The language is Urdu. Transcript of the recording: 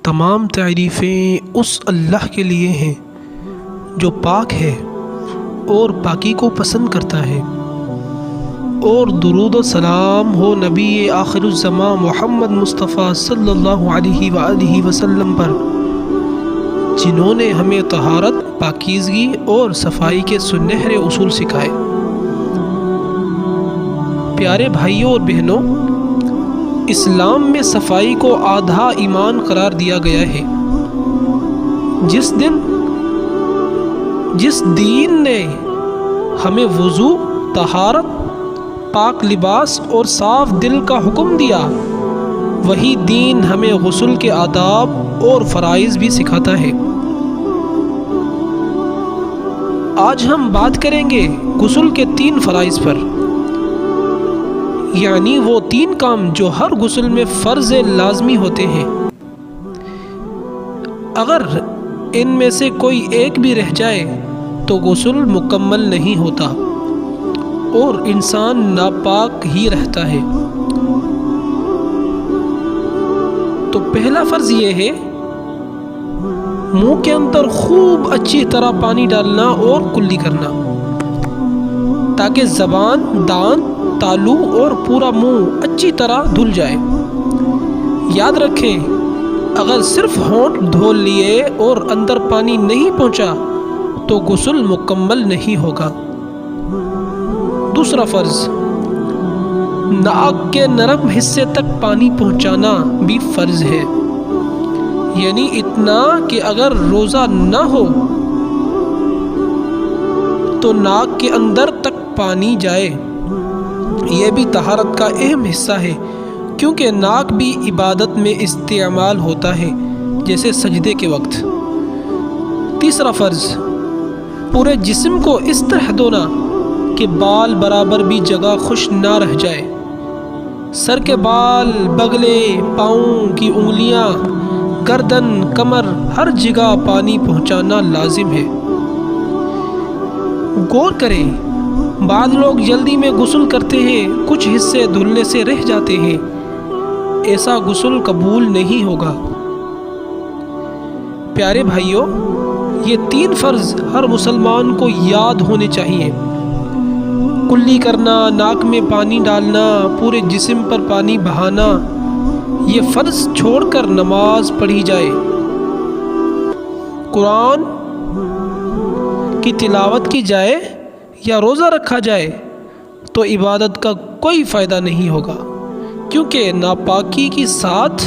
تمام تعریفیں اس اللہ کے لیے ہیں جو پاک ہے اور پاکی کو پسند کرتا ہے، اور درود و سلام ہو نبی آخر الزمان محمد مصطفیٰ صلی اللہ علیہ وآلہ وسلم پر، جنہوں نے ہمیں طہارت، پاکیزگی اور صفائی کے سنہرے اصول سکھائے۔ پیارے بھائیوں اور بہنوں، اسلام میں صفائی کو آدھا ایمان قرار دیا گیا ہے۔ جس دین نے ہمیں وضو، طہارت، پاک لباس اور صاف دل کا حکم دیا، وہی دین ہمیں غسل کے آداب اور فرائض بھی سکھاتا ہے۔ آج ہم بات کریں گے غسل کے 3 فرائض پر، یعنی وہ 3 کام جو ہر غسل میں فرض لازمی ہوتے ہیں۔ اگر ان میں سے کوئی ایک بھی رہ جائے تو غسل مکمل نہیں ہوتا اور انسان ناپاک ہی رہتا ہے۔ تو پہلا فرض یہ ہے، منہ کے اندر خوب اچھی طرح پانی ڈالنا اور کلی کرنا، تاکہ زبان، دانت، تالو اور پورا منہ اچھی طرح دھل جائے۔ یاد رکھیں، اگر صرف ہونٹ دھو لیے اور اندر پانی نہیں پہنچا تو غسل مکمل نہیں ہوگا۔ دوسرا فرض، ناک کے نرم حصے تک پانی پہنچانا بھی فرض ہے، یعنی اتنا کہ اگر روزہ نہ ہو تو ناک کے اندر تک پانی جائے۔ یہ بھی طہارت کا اہم حصہ ہے، کیونکہ ناک بھی عبادت میں استعمال ہوتا ہے، جیسے سجدے کے وقت۔ تیسرا فرض، پورے جسم کو اس طرح دھونا کہ بال برابر بھی جگہ خشک نہ رہ جائے۔ سر کے بال، بغلے، پاؤں کی انگلیاں، گردن، کمر، ہر جگہ پانی پہنچانا لازم ہے۔ غور کریں، بعض لوگ جلدی میں غسل کرتے ہیں، کچھ حصے دھلنے سے رہ جاتے ہیں، ایسا غسل قبول نہیں ہوگا۔ پیارے بھائیوں، یہ 3 فرض ہر مسلمان کو یاد ہونے چاہیے۔ کلی کرنا، ناک میں پانی ڈالنا، پورے جسم پر پانی بہانا، یہ فرض چھوڑ کر نماز پڑھی جائے، قرآن کی تلاوت کی جائے یا روزہ رکھا جائے تو عبادت کا کوئی فائدہ نہیں ہوگا، کیونکہ ناپاکی کے ساتھ